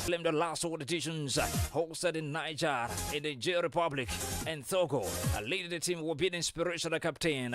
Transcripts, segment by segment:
claimed the last two editions hosted in Niger, in the Niger Republic, and Togo. Leading the team will be the inspirational captain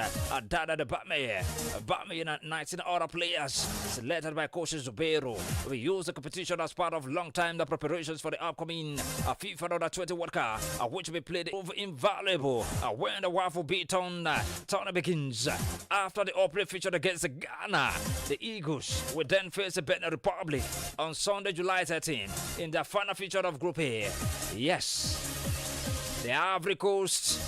Dada the Batman and 19 other players selected by Coach Zubero. We use the competition as part of long-time preparations for the upcoming FIFA Under 20 World Cup, which will be played over invaluable when the Waffle Beaton tournament begins. After the opening featured against Ghana, the Eagles will then face the Benin Republic on Sunday, July 13 in the final feature of Group A. Yes, the Ivory Coast,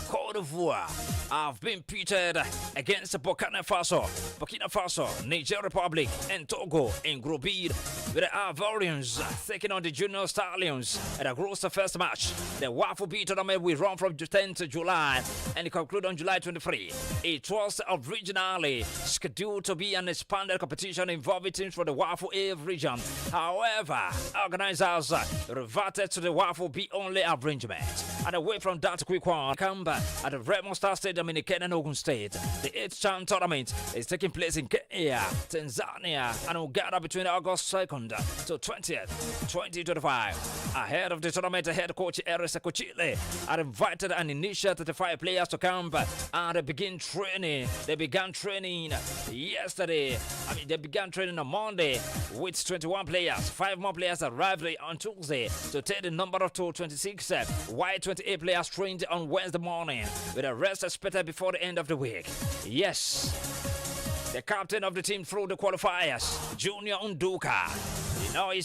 Côte d'Ivoire have been pitted against Burkina Faso, Niger Republic, and Togo in Group B, with the Ivorians taking on the Junior Stallions at the group's first match. The Waffle B tournament will run from 10th July and conclude on July 23. It was originally scheduled to be an expanded competition involving teams from the Waffle A region. However, organizers reverted to the Waffle B only arrangement. And away from that quick one, come at the Redmond Star Stadium in Kenya and Ogun State. The 8th CHAN tournament is taking place in Kenya, Tanzania, and Uganda between August 2nd to 20th, 2025. Ahead of the tournament, head coach Eris Kochile had invited an initial 35 players to camp and they began training. They began training yesterday. They began training on Monday with 21 players. 5 more players arrived on Tuesday to take the number up to 26, while 28 players trained on Wednesday morning, with the rest expected before the end of the week. Yes, the captain of the team through the qualifiers, Junior Unduka. He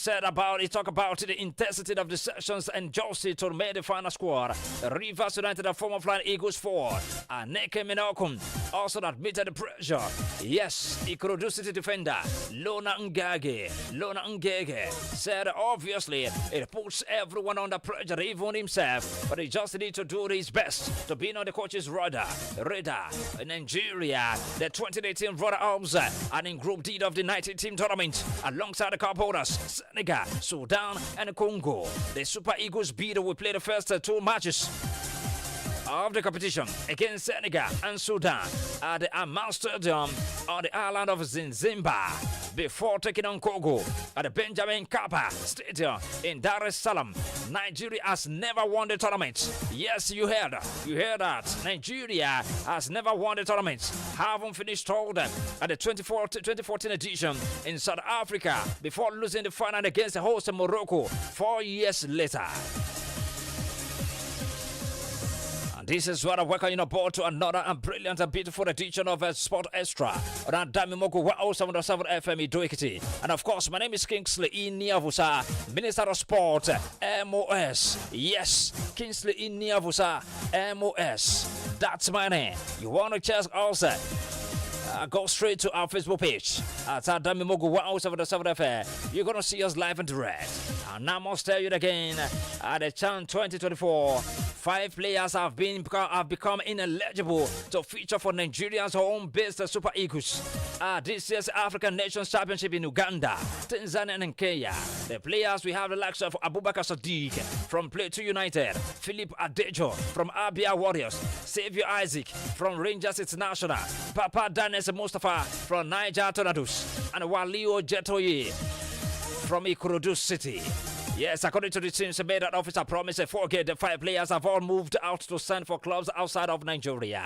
talked about the intensity of the sessions and justice to make the final squad. Rivers United, the former Flying Eagles 4, and Neke Minokun also admitted the pressure. Yes, Ikorodu City defender Lona Ngege said obviously it puts everyone under pressure, even himself, but he just needs to do his best to be on the coach's radar. In Nigeria, the 2018 runner-ups and in Group D of the 19-team tournament alongside the cup holders Senegal, Sudan, and Congo. The Super Eagles bidder will play the first 2 matches of the competition against Senegal and Sudan at the Amal Stadium on the island of Zinzimba before taking on Congo at the Benjamin Kappa Stadium in Dar es Salaam. Nigeria has never won the tournament. Yes, you heard that. Nigeria has never won the tournament. Haven't finished third at the 2014 edition in South Africa before losing the final against the host Morocco 4 years later. This is what I welcome you aboard to another and brilliant and beautiful edition of Sport Extra on Adamimogo 107.7 FM Idoikiti. And of course, my name is Kingsley Iniovosa, Minister of Sport, MOS. Yes, Kingsley Iniovosa, MOS. That's my name. You want to check also? Go straight to our Facebook page at Adamimogo 107.7 FM. You're going to see us live and direct. And I must tell you it again, at the CHAN 2024, 5 players have become ineligible to feature for Nigeria's home-based Super Eagles at this year's African Nations Championship in Uganda, Tanzania, and Kenya. The players we have the likes of Abubakar Sadiq from Plateau United, Philip Adejo from Abia Warriors, Xavier Isaac from Rangers International, Papa Danes Mustafa from Niger Tornadoes, and Walio Jetoye from Ikorodu City. Yes, according to the teams made an official promise, Forget the 5 players have all moved out to sign for clubs outside of Nigeria.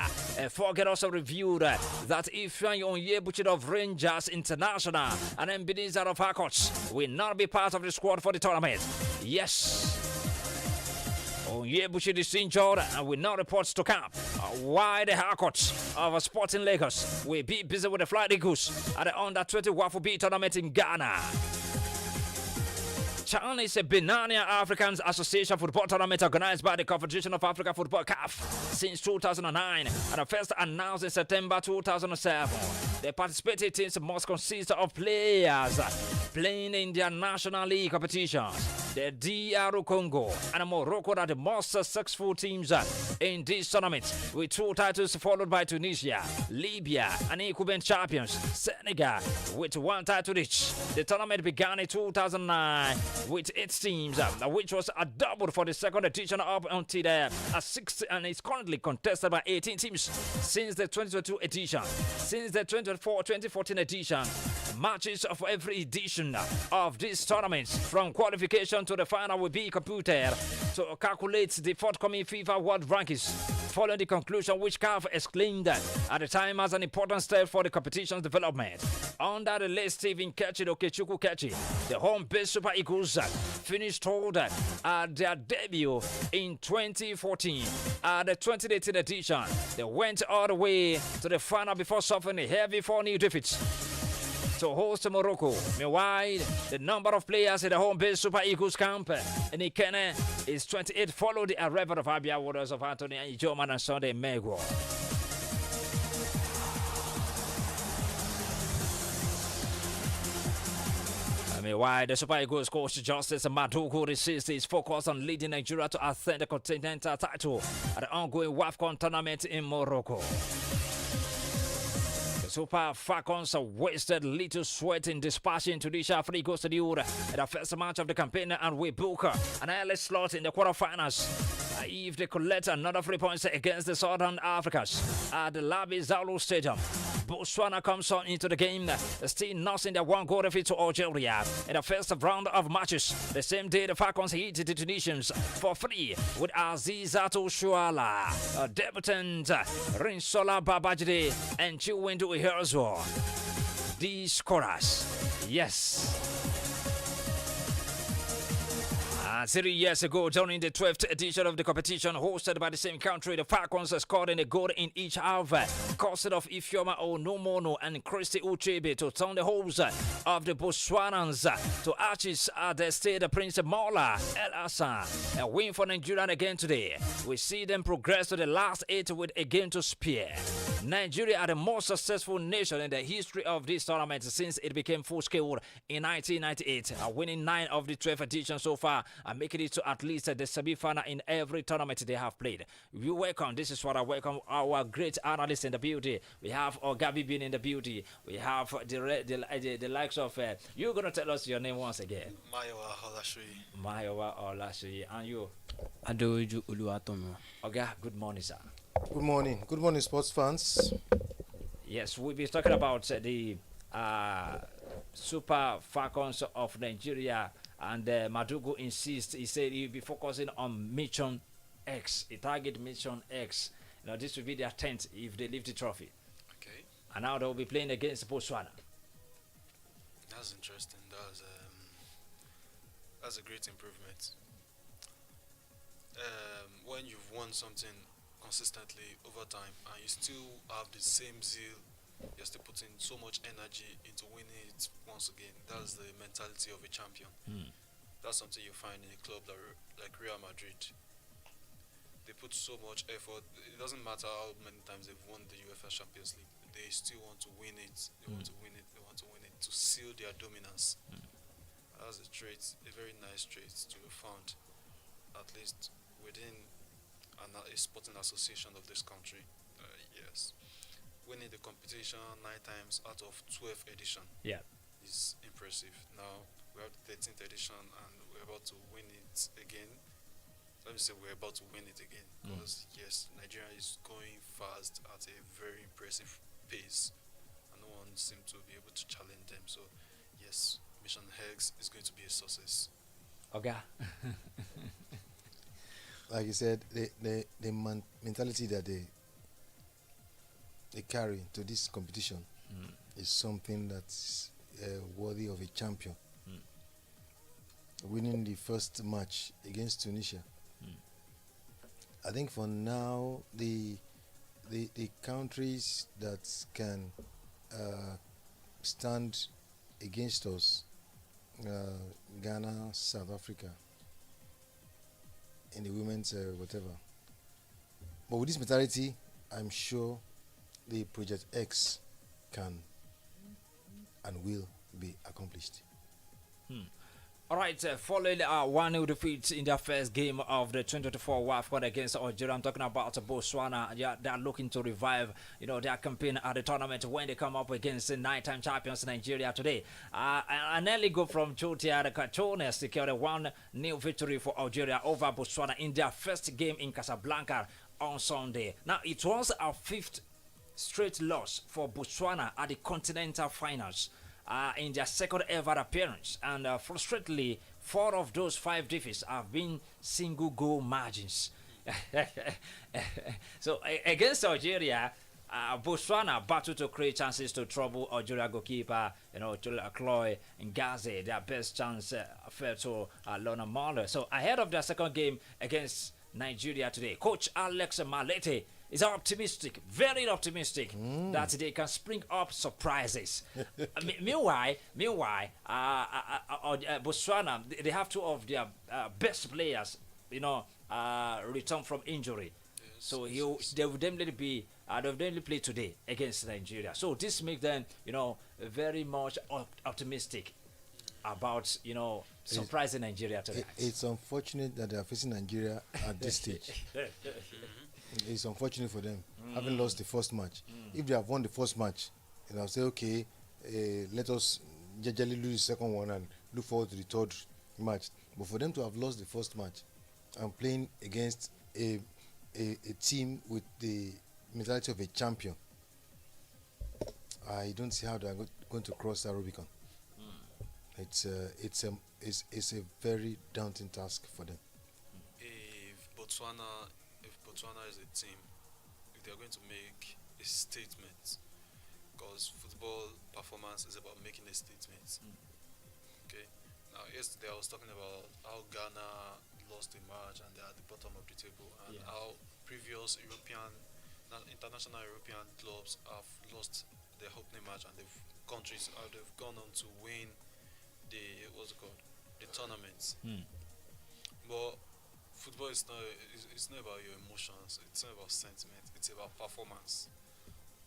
Forget also reviewed that Ifeanyi Onyebuchi of Rangers International and Ebenezer of Harcourts will not be part of the squad for the tournament. Yes, Onyebuchi is injured and will not report to camp. Why the Harcourts of Sporting Lagos will be busy with the Flying Eagles at the Under-20 Waffle B tournament in Ghana. CHAN is a Benania Africans Association football tournament organized by the Confederation of African Football CAF since 2009 and first announced in September 2007. The participating teams must consist of players playing in their national league competitions. the DR Congo and Morocco are the most successful teams in this tournament, with 2 titles followed by Tunisia, Libya, and incumbent champions Senegal with 1 title each. The tournament began in 2009 with 8 teams, which was a double for the second edition up until the 6th, and is currently contested by 18 teams since the 2022 edition. Since the 2014 edition, matches of every edition of this tournament, from qualification to the final, will be computed to calculate the forthcoming FIFA World Rankings, following the conclusion which CAF exclaimed at the time as an important step for the competition's development. Under the late Stephen Kechi Okechukwu Kechi, the home-based Super Eagles finished third at their debut in 2014. At the 2018 edition, they went all the way to the final before suffering a heavy 4-0 defeat to host Morocco. Meanwhile, the number of players in the home-based Super Eagles camp in Ikene is 28, followed the arrival of Abia Warriors of Anthony Ijoman and Sunday Megwo. Meanwhile, the Super Eagles coach Justice Madugu insists his focus on leading Nigeria to ascend the continental title at the ongoing WAFCON tournament in Morocco. Super Falcons wasted little sweat in dispatching Tunisia 3 goals to 0 at the first match of the campaign, and will book an early slot in the quarterfinals if they collect another 3 points against the Southern Africans at the Labi Zalo Stadium. Botswana comes on into the game, still nursing their 1-goal defeat to Algeria in the first round of matches. The same day, the Falcons hit the Tunisians for 3 with Azizatou Shuala, debutant Rinsola Babajide, and Chiwendu Ihezuo. These scorers, yes. 3 years ago, during the 12th edition of the competition hosted by the same country, the Falcons scored a goal in each half, causing of Ifeoma Onomono and Christy Uchebe to turn the hopes of the Botswanans to arches at the Stade Prince Mola El Hassan. A win for Nigeria again today. We see them progress to the last 8 with a game to spare. Nigeria are the most successful nation in the history of this tournament since it became full-scale in 1998, winning 9 of the 12 editions so far and making it to at least the semi-final in every tournament they have played. We welcome, this is what I welcome, our great analysts in the building. We have Ogabi being in the building. We have the likes of, you're going to tell us your name once again. Mayowa Olashui. And you? Adoju Uluwatomo. Okay, good morning, sir. Good morning. Good morning, sports fans. Yes, we'll be talking about the Super Falcons of Nigeria, and Madugu insists, he said he'll be focusing on Mission X, a target Mission X. You know, this will be their 10th if they lift the trophy. Okay. And now they'll be playing against Botswana. That's interesting. That's a great improvement. When you've won something consistently over time and you still have the same zeal, you're still putting so much energy into winning it once again. That's the mentality of a champion. That's something you find in a club like Real Madrid. They put so much effort. It doesn't matter how many times they've won the UEFA Champions League, they still want to win it. They want to win it. They want to win it to seal their dominance. That's a trait, a very nice trait to be found, at least within a sporting association of this country. Yes, winning the competition 9 times out of 12 edition is impressive. Now we have the 13th edition and we're about to win it again. Let me say we're about to win it again because yes, Nigeria is going fast at a very impressive pace and no one seems to be able to challenge them. So yes, Mission Hex is going to be a success. Okay. Like you said, the mentality that they carry to this competition is something that's worthy of a champion. Winning the first match against Tunisia. I think for now, the countries that can stand against us, Ghana, South Africa, in the women's whatever. But with this mentality, I'm sure the Project X can and will be accomplished. All right, following a 1-0 defeat in their first game of the 2024 WAFCON against Algeria. I'm talking about Botswana. Yeah, they're looking to revive, their campaign at the tournament when they come up against the 9-time champions Nigeria today. An early goal from Chotia the Kachone secured a 1-0 victory for Algeria over Botswana in their first game in Casablanca on Sunday. Now, it was our fifth straight loss for Botswana at the continental finals. In their second ever appearance, and frustratingly, 4 of those 5 defeats have been single goal margins. So against Algeria, Botswana battled to create chances to trouble Algeria goalkeeper, Chloe Ngaze. Their best chance fell to Lona Mahler. So ahead of their second game against Nigeria today, Coach Alex Malete is optimistic, very optimistic, that they can spring up surprises. Meanwhile, Botswana, they have 2 of their best players, return from injury. Yes, So yes. they will definitely play today against Nigeria. So this makes them, very much optimistic about, surprising Nigeria today. It's unfortunate that they are facing Nigeria at this stage. It's unfortunate for them, having lost the first match. If they have won the first match, and I'll say, okay, let us gradually lose the second one and look forward to the third match. But for them to have lost the first match and playing against a team with the mentality of a champion, I don't see how they are going to cross that Rubicon. It's a very daunting task for them. If Botswana is a team, if they're going to make a statement, because football performance is about making a statement. Okay. Now, yesterday I was talking about how Ghana lost a match and they're at the bottom of the table, and how previous international European clubs have lost their opening match, and they've gone on to win the tournaments. But football is it's not about your emotions, it's not about sentiment, it's about performance.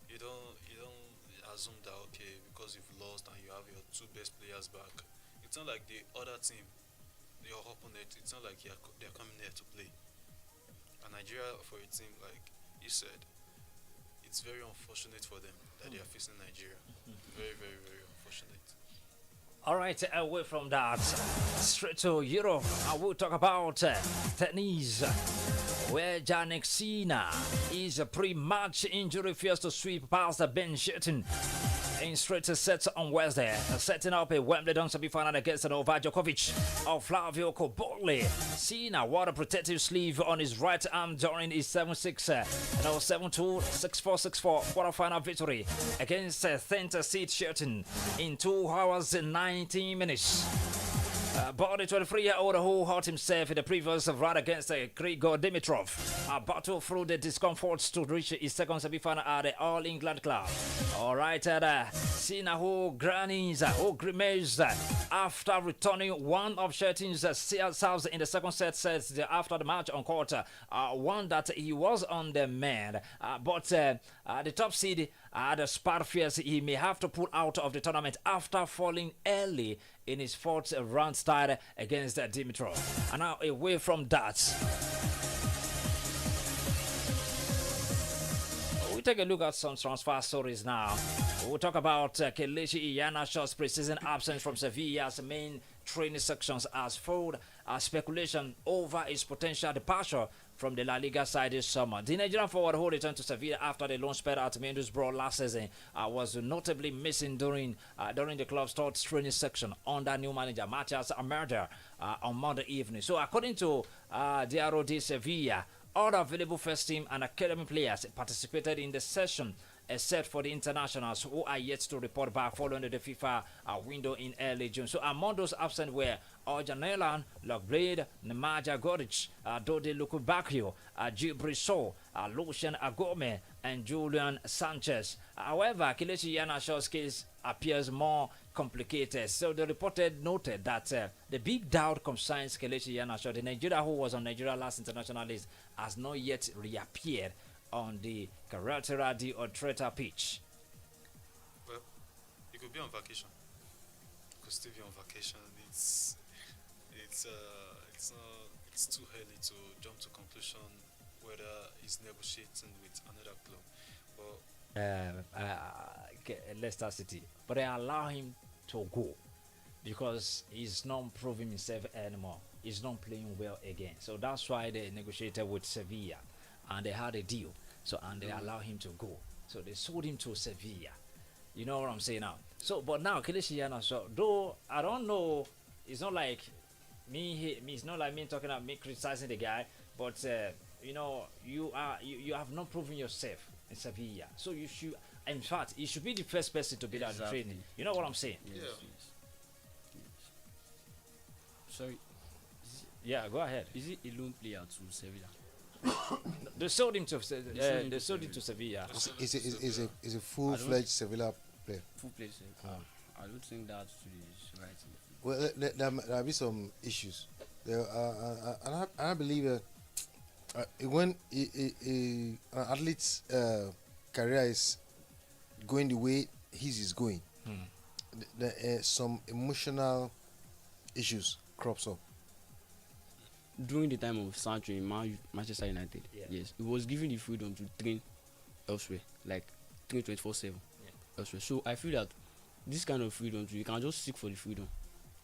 You don't assume that, okay, because you've lost and you have your 2 best players back, it's not like the other team, your opponent, it's not like they're coming there to play. And Nigeria, for a team, like you said, it's very unfortunate for them that they are facing Nigeria. Very, very, very unfortunate. All right, away from that, straight to Europe. I will talk about tennis, where Jannik Sinner is a pre-match injury fears to sweep past Ben Shelton in straight sets on Wednesday, setting up a Wimbledon semi-final against Novak Djokovic of Flavio Cobolli. Sinner wore a protective sleeve on his right arm during his 7-6, 7-2, 6-4, 6-4 quarterfinal victory against center seed Shelton in 2 hours and 19 minutes. But the 23-year-old who hurt himself in the previous round against Grigor Dimitrov battled through the discomforts to reach his second semi-final at the All England Club. All right, Sinner who grimaced after returning one of Shelton's serves in the second set, says after the match on court, one that he was on the mend. But the top seed, the Spar fears he may have to pull out of the tournament after falling early in his 4th round start against Dimitrov. And now away from that, we take a look at some transfer stories now. We'll talk about Kelechi Iheanacho's preseason absence from Sevilla's main training sections has fueled speculation over his potential departure from the La Liga side this summer. The Nigerian forward who returned to Sevilla after the loan spell at Middlesbrough last season was notably missing during the club's third training section under new manager Matthias Almeida on Monday evening. So according to Diario de Sevilla, all available first team and academy players participated in the session except for the internationals who are yet to report back following the FIFA window in early June. So among those absent were Orjanelan, Lockblade, Nemaja Goric, Dode Lukubakio, Gibriso, Lucien Agome, and Julian Sanchez. However, Kelechi Iheanacho's case appears more complicated. So the reported noted that the big doubt concerns Kelechi Iheanacho, the Nigeria who was on Nigeria's last international list, has not yet reappeared on the Carretera de Otreta pitch. Well, you could be on vacation. You could still be on vacation. it's too early to jump to conclusion whether he's negotiating with another club. But Leicester City, but they allow him to go because he's not proving himself anymore. He's not playing well again. So that's why they negotiated with Sevilla and they had a deal. So and they allow him to go. So they sold him to Sevilla. You know what I'm saying now? So but now Kelechi, so though I don't know, it's not like it's not like me talking about me criticizing the guy, but you know, you have not proven yourself in Sevilla. So you should, in fact, you should be the first person to be at the training. You know what I'm saying? Yes, Yeah. yes. Sorry, Yeah, go ahead. is it a loan player to Sevilla? They sold him to they sold him to Sevilla. Is a full-fledged Sevilla player. Full place. I don't think that is right. Well, there might be some issues. And I believe when an athlete's career is going the way his is going, some emotional issues crops up. During the time of Sancho in Manchester United, yes, he was given the freedom to train elsewhere, like train 24/7 elsewhere. So I feel that this kind of freedom, you can just seek for the freedom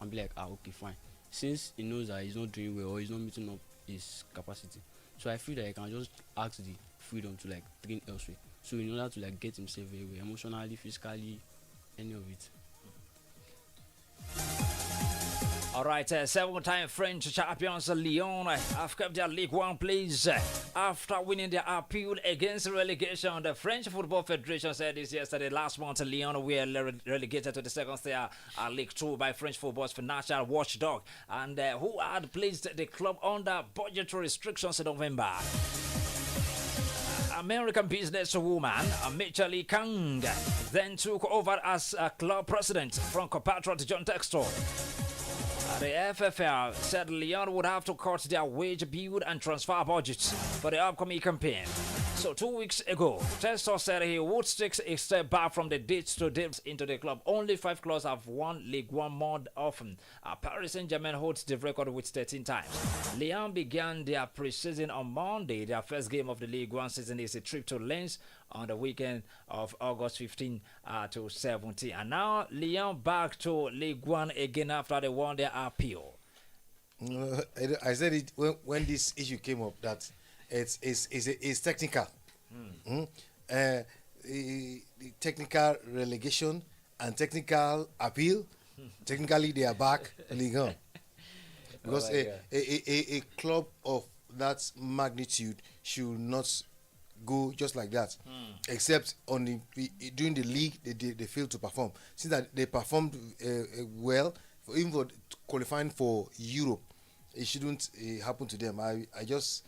and be like, okay, fine. Since he knows that he's not doing well or he's not meeting up his capacity, so I feel that he can just ask the freedom to like train elsewhere. So in order to like get himself very well, emotionally, physically, any of it. All right, seven-time French champions Lyon have kept their League One place after winning their appeal against relegation. The French Football Federation said this yesterday. Last month, Lyon were relegated to the second tier League Two by French football's financial watchdog, and who had placed the club under budgetary restrictions in November. American businesswoman Michelle Kang then took over as club president from compatriot John Textor. The FFL said Lyon would have to cut their wage bill and transfer budgets for the upcoming campaign. So 2 weeks ago, Testor said he would take a step back from the dates to dips into the club. Only 5 clubs have won League One more often. Paris Saint-Germain holds the record with 13 times. Lyon began their pre-season on Monday. Their first game of the League One season is a trip to Lens on the weekend of August 15 to 17. And now Lyon back to League One again after they won their appeal. I said it when this issue came up that it's technical. The technical relegation and technical appeal. Technically, they are back Ligue 1. Because a club of that magnitude should not go just like that, except on during the league they failed to perform. Since that they performed well, even for qualifying for Europe, it shouldn't happen to them. I just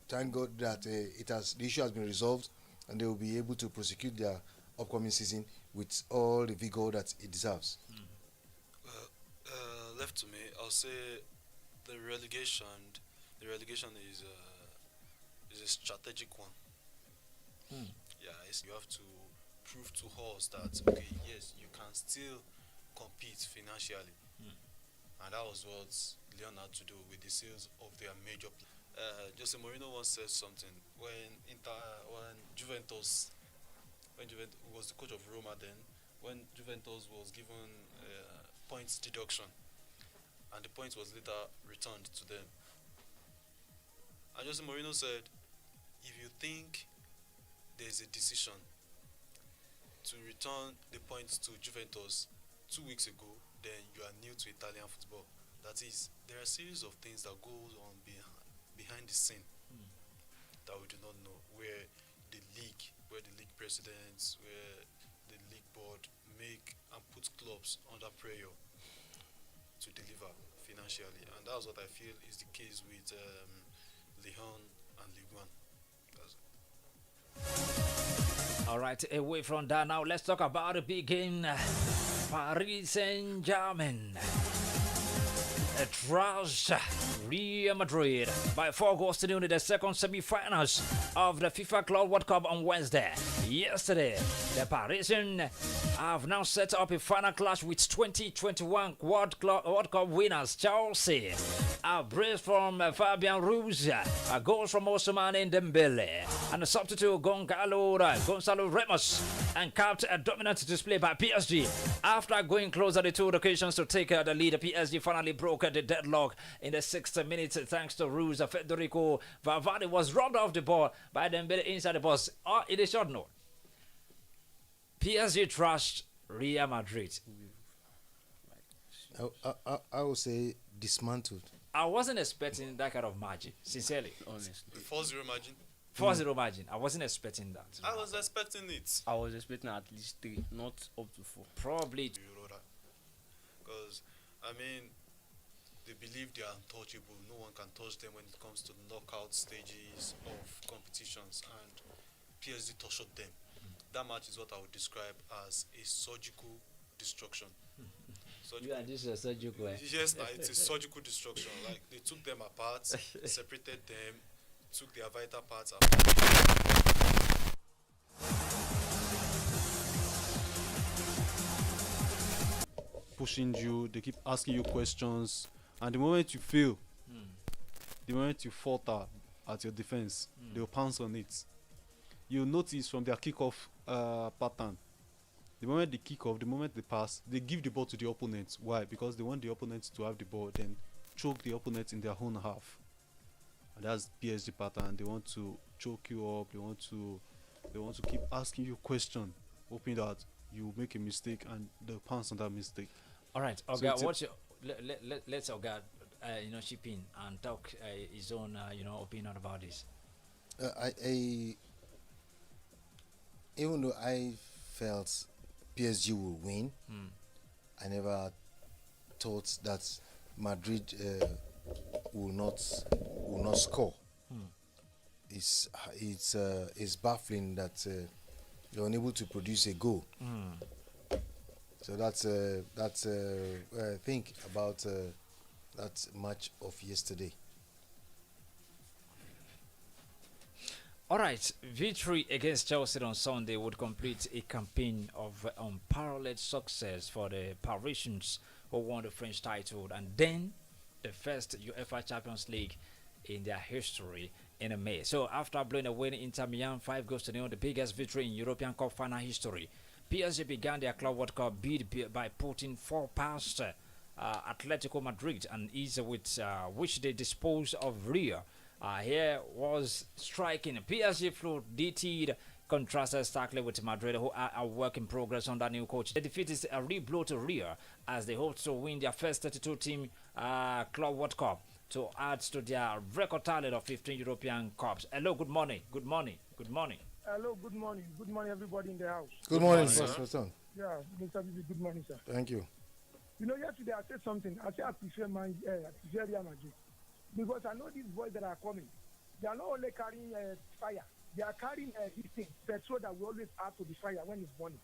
thank God that the issue has been resolved, and they will be able to prosecute their upcoming season with all the vigor that it deserves. Left to me, I'll say the relegation is a strategic one. Yeah, you have to prove to us that okay, yes, you can still compete financially, and that was what Lyon had to do with the sales of their major. Jose Mourinho once said something when Juventus was the coach of Roma then, when Juventus was given points deduction, and the points was later returned to them. And Jose Mourinho said, if you think there's a decision to return the points to Juventus 2 weeks ago, then you are new to Italian football. That is, there are a series of things that goes on behind the scene that we do not know, where the league presidents, where the league board make and put clubs under pressure to deliver financially, and that's what I feel is the case with Lyon and Ligue 1. All right, away from that now, let's talk about a big game. Paris Saint-Germain trashed Real Madrid by 4 goals to 0 in the second semi-finals of the FIFA Club World Cup on Wednesday. yesterday. The Parisians have now set up a final clash with 2021 World Cup winners Chelsea. A brace from Fabian Ruiz, goals from Ousmane Dembele, and a substitute Gonzalo Ramos, and capped a dominant display by PSG. After going closer the two occasions to take the lead, PSG finally broke the deadlock in the 60th minute thanks to Ruiz. Federico Valverde was robbed off the ball by Dembele inside the box. In a short note, PSG trashed Real Madrid. I would say dismantled. I wasn't expecting that kind of margin, sincerely. Honestly. 4-0 margin. 4-0 margin. I wasn't expecting that. I was expecting it. I was expecting at least 3, not up to 4. Probably. Because, I mean, they believe they are untouchable. No one can touch them when it comes to the knockout stages of competitions. And PSG tortured them. That match is what I would describe as a surgical destruction. You and this is surgical. Yes, it's a surgical destruction. Like, they took them apart, separated them, took their vital parts apart. Pushing you, they keep asking you questions, and the moment you fail, the moment you falter at your defense, they'll pounce on it. You'll notice from their kickoff pattern, the moment they kick off, the moment they pass, they give the ball to the opponent. Why? Because they want the opponent to have the ball, then choke the opponent in their own half. And that's PSG pattern. They want to choke you up. They want to keep asking you questions, hoping that you make a mistake and they'll pounce on that mistake. All right, Oga, what's your let's Oga chip in and talk his own opinion about this. I even though I felt PSG will win, I never thought that Madrid will not score. It's baffling that you're unable to produce a goal. So that's I think about that match of yesterday. All right, victory against Chelsea on Sunday would complete a campaign of unparalleled success for the Parisians, who won the French title and then the first UEFA Champions League in their history in May. So after blowing away Inter Milan 5-0, the biggest victory in European Cup final history, PSG began their Club World Cup bid by putting 4 past Atletico Madrid and ease with which they disposed of Rio. Here was striking. PSG flew DT'd, contrasted starkly with Madrid, who are a work in progress under new coach. The defeat is a re-blow to Rio as they hope to win their first 32-team Club World Cup to add to their record tally of 15 European Cups. Hello, good morning. Good morning. Good morning. Hello, good morning. Good morning, everybody in the house. Good morning, Pastor Son. Yeah, Mr. Bibi, good morning, sir. Thank you. You know, yesterday I said something. I said I prefer Real Madrid. Because I know these boys that are coming, they are not only carrying fire, they are carrying this thing, petrol that we always add to the fire when it's burning.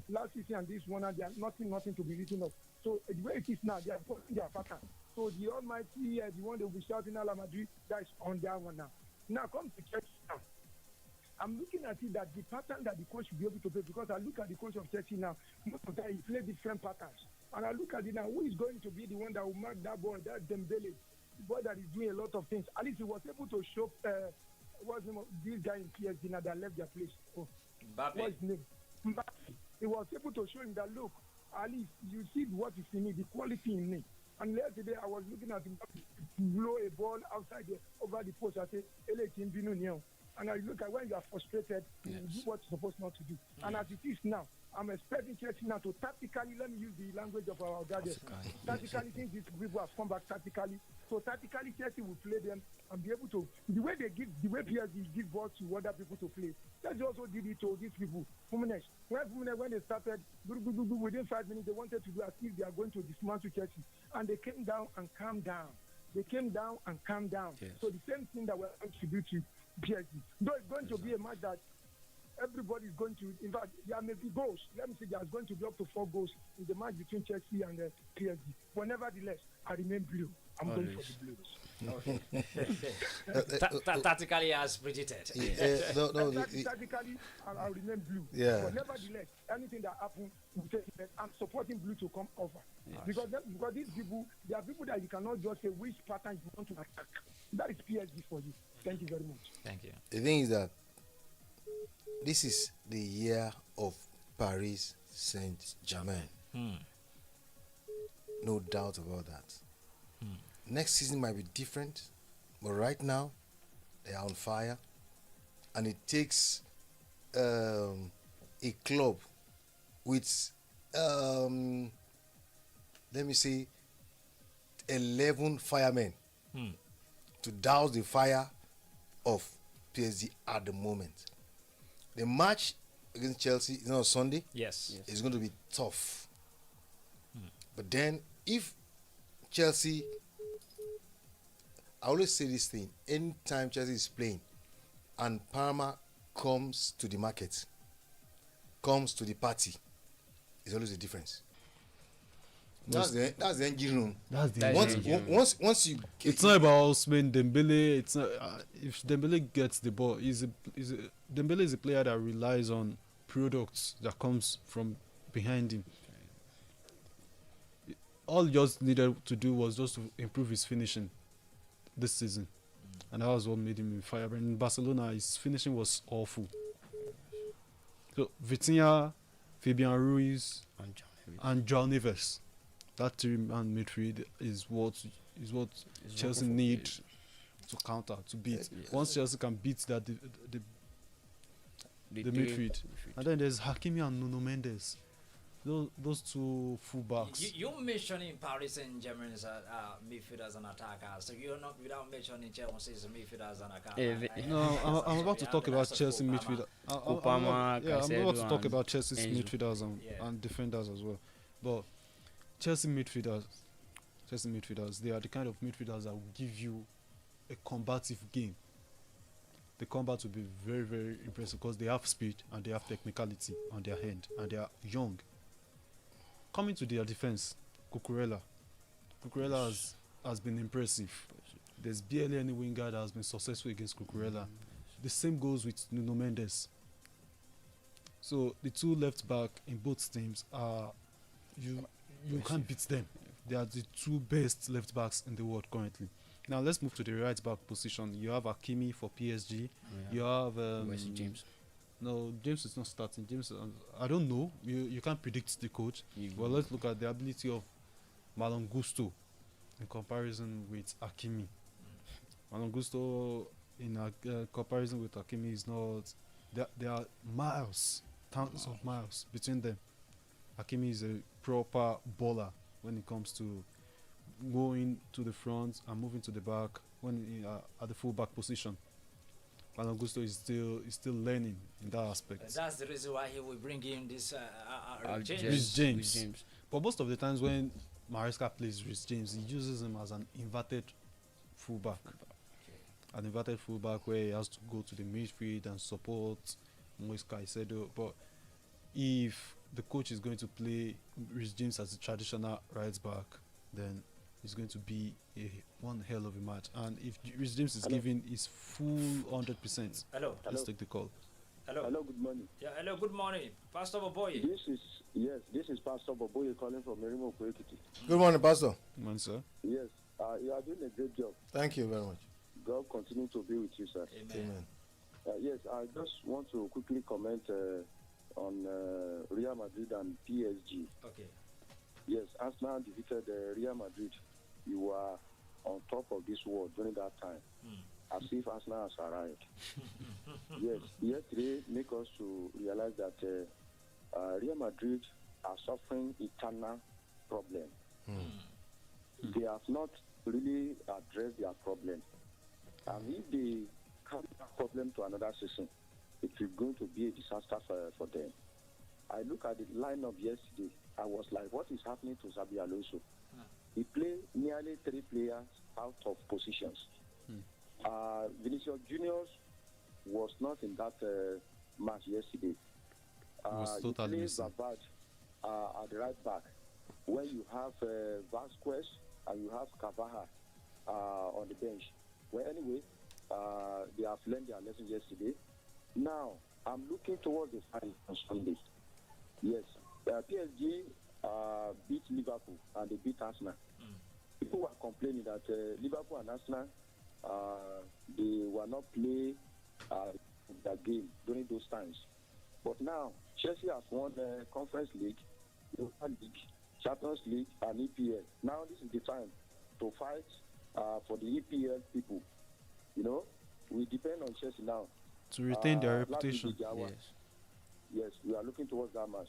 Last season and this one, they are nothing to be written of. So the way it is now, they are putting their pattern. So the Almighty, the one that will be shouting Ala Madrid, that is on their one now. Now come to Chelsea now. I'm looking at it that the pattern that the coach should be able to play, because I look at the coach of Chelsea now, most of the time he play different patterns. And I look at it now, who is going to be the one that will mark that boy, that Dembele, the boy that is doing a lot of things. At least he was able to show what's the name of this guy in PSG now that left their place. Oh, what's his name? Mbappe. He was able to show him that, look, at least you see what is in me, the quality in me. And yesterday I was looking at him blow a ball outside over the post. I said, and I look at when you are frustrated, you do what you're supposed not to do. And as it is now, I'm expecting Chelsea now to tactically, let me use the language of our guardians. Tactically, since these people have come back tactically, so tactically Chelsea will play them and be able to, the way PSG give balls to other people to play, Chelsea also did it to these people. When they started, within 5 minutes, they wanted to do as if they are going to dismantle Chelsea. And they came down and calmed down. Yes. So the same thing that we're going to do to PSG. Though it's going to be a match that everybody is going to, in fact, there may be goals. Let me say there's going to be up to 4 goals in the match between Chelsea and PSG. But nevertheless, I remain blue. I'm going for Always. the Blues. Okay. Tactically as predicted. No, Tactically, I'll remain blue. Yeah. But nevertheless, anything that happens, we say yes, I'm supporting blue to come over. Because these people, there are people that you cannot just say which pattern you want to attack. That is PSG for you. Thank you very much. Thank you. the thing is that this is the year of Paris Saint-Germain. No doubt about that. Next season might be different, but right now they are on fire, and it takes a club with let me say 11 firemen to douse the fire of PSG at the moment. The match against Chelsea is on Sunday. Yes. It's going to be tough. But then if Chelsea, I always say this thing, anytime Chelsea is playing and Parma comes to the market, comes to the party, it's always a difference. That's the engine room. That's the Once, engine. once you It's not about Ousmane Dembele. It's not. If Dembele gets the ball, Dembele is a player that relies on products that comes from behind him. All he just needed to do was just to improve his finishing this season, and that was what made him fire. But in Barcelona, his finishing was awful. So Vitinha, Fabian Ruiz, and João Neves, that three-man midfield is what Chelsea need to counter, to beat. Once Chelsea can beat that, the midfield. And then there's Hakimi and Nuno Mendes. Those two fullbacks. You mentioning Paris Saint-Germain's midfielders and attackers, so you're not without mentioning Chelsea's midfielders and attackers. No, I'm about to talk about Chelsea midfielder. I'm about to talk about Chelsea's midfielders and defenders as well. But Chelsea midfielders, they are the kind of midfielders that will give you a combative game. The combat will be very, very impressive because they have speed and they have technicality on their hand and they are young. Coming to their defense, Cucurella has been impressive. There's barely any winger that has been successful against Cucurella. The same goes with Nuno Mendes. So the two left back in both teams are you can't beat them. They are the two best left backs in the world currently. Now let's move to the right back position. You have Hakimi for PSG. You have James. No, James is not starting. James, I don't know. You can't predict the coach. Well, let's look at the ability of Malon Gusto in comparison with Hakimi. Malon Gusto in comparison with Hakimi is not. There are miles, thousands of miles between them. Hakimi is a proper baller when it comes to going to the front and moving to the back when at the full back position. Malon Gusto is still learning in that aspect. That's the reason why he will bring in this James. But most of the times when Maresca plays Rhys James, he uses him as an inverted fullback. An inverted fullback where he has to go to the midfield and support Moise Caicedo. But if the coach is going to play Rhys James as a traditional right back, then it's going to be one hell of a match. And if Rhys James is giving his full 100%, Hello. let's take the call. Hello. Hello, good morning. Yeah, hello, good morning. Pastor Boboye. This is Pastor Boboye calling from Merimo Kwekiti. Good morning, Pastor. Good morning, sir. Yes, you are doing a great job. Thank you very much. God continue to be with you, sir. Amen. Yes, I just want to quickly comment on Real Madrid and PSG. Okay. Yes, Arsenal defeated Real Madrid. You were on top of this world during that time, as if Arsenal has arrived. Yes, yesterday make us to realize that Real Madrid are suffering eternal problem. They have not really addressed their problem. And if they carry that problem to another season, it is going to be a disaster for them. I look at the lineup yesterday. I was like, what is happening to Xabi Alonso? He played nearly 3 players out of positions. Vinicius Juniors was not in that match yesterday. Was totally missing. Bavad at the right back. When you have Vasquez and you have Cavaha on the bench. Well, anyway, they have learned their lesson yesterday. Now, I'm looking towards the final on Sunday. Yes, PSG beat Liverpool and they beat Arsenal. People were complaining that Liverpool and Arsenal they were not play their game during those times. But now, Chelsea has won the Conference League, Europa League, Champions League, and EPL. Now this is the time to fight for the EPL people. You know, we depend on Chelsea now. To retain their reputation. Yes, we are looking towards that match.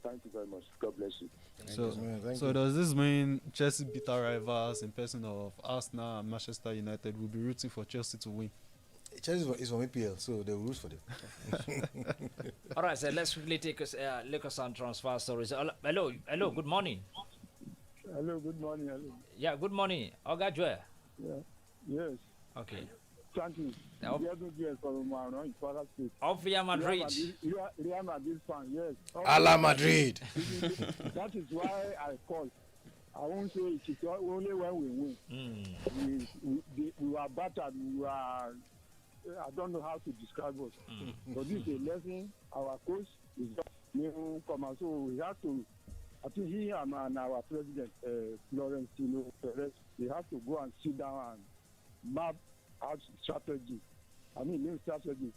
Thank you very much. God bless you. So does this mean Chelsea beat our rivals in person of Arsenal and Manchester United will be rooting for Chelsea to win? Chelsea is from EPL, so they will root for them. All right, so let's quickly take us look at some transfer stories. Hello, good morning. Hello, good morning. Hello. Yeah, good morning. Oga Joe. Yeah. Yes. Okay. Thank you. Of Real Madrid. Real Madrid fan, yes. Ala Madrid. That is why I called. I won't say it is only when we win. We are battered. We are. I don't know how to describe us. But this is a lesson. Our coach is just new comer, so we have to. I think he and our president, Florentino Perez, they have to go and sit down and map out strategy. I mean, new strategy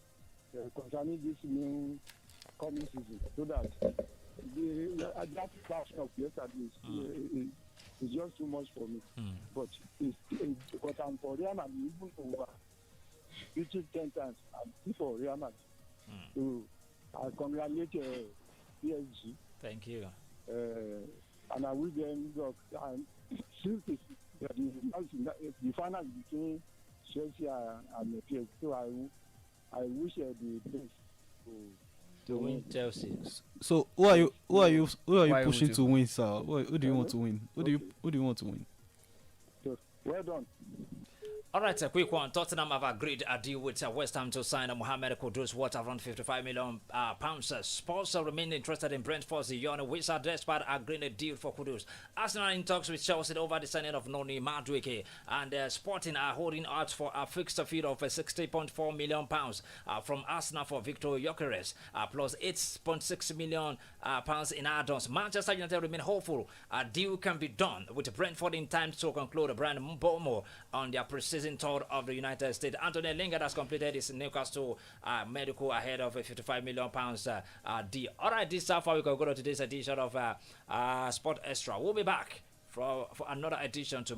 concerning this new coming season, so that that clash of yesterday is just too much for me. But I'm for Real Madrid, even over reaching 10 times, I'm for Real Madrid. So I congratulate PSG. Thank you. And I wish them luck. And since the final between Chelsea and PSG, so I wish the best to win Chelsea. So who are you pushing to win, sir? Who do you want to win? Who do you want to win? So, well done. All right, a quick one. Tottenham have agreed a deal with West Ham to sign Mohamed Kudus worth around £55 million. Spurs remain interested in Brentford's Yon Wizard despite agreeing a deal for Kudus. Arsenal in talks with Chelsea over the signing of Noni Madueke, and Sporting are holding out for a fixed fee of £60.4 million from Arsenal for Victor Gyökeres, plus £8.6 million in add-ons. Manchester United remain hopeful a deal can be done with Brentford in time to conclude Brian Mbeumo on their preseason tour of the United States. Anthony Lingard has completed his Newcastle medical ahead of a £55 million deal. All right, this is how far we can go to today's edition of Sport Extra. We'll be back for another edition tomorrow.